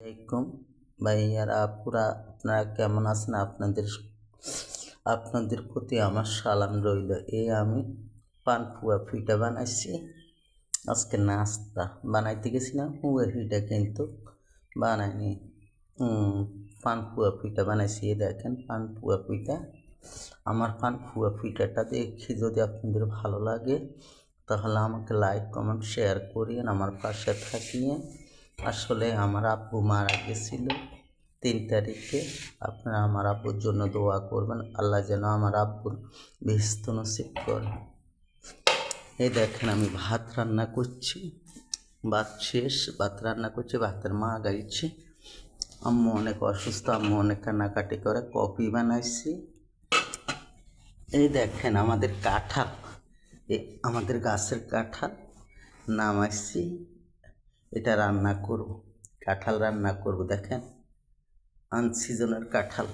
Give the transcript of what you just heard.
আলাইকুম ভাইয়ারা আপুরা, আপনারা কেমন আছেন? আপনাদের প্রতি আমার সালাম রইল। আমি পানপুয়া পিঠা বানাইছি। আজকে নাস্তা বানাইতে গেছিলাম পুয়ের পিঠা, কিন্তু বানাইনি। পানপুয়া পিঠা বানাইছি। দেখেন পানপুয়া পিঠা। আমার পানপুয়া পিঠাটা দেখি যদি আপনাদের ভালো লাগে তাহলে আমাকে লাইক কমেন্ট শেয়ার করিয়েন, আমার পাশে থাকিয়ে। আসলে আমার আব্বু মারা গেছিল 3 তারিখে। আপনারা আমার আব্বুর জন্য দোয়া করবেন, আল্লাহ যেন আমার আব্বুর বেহেশত নসিব করে। এই দেখেন আমি ভাত রান্না করছি, ভাত রান্না করছি, ভাতের মা গাইছি। আম্মু অনেক অসুস্থ, আম্মু অনেক কান্নাকাটি করে। কফি বানাইছি। এই দেখেন আমাদের কাঁঠাল, আমাদের গাছের কাঁঠাল নামাইছি। এটা রান্না করব, কাঁঠাল রান্না করব। দেখেন আনসিজনের কাঁঠাল।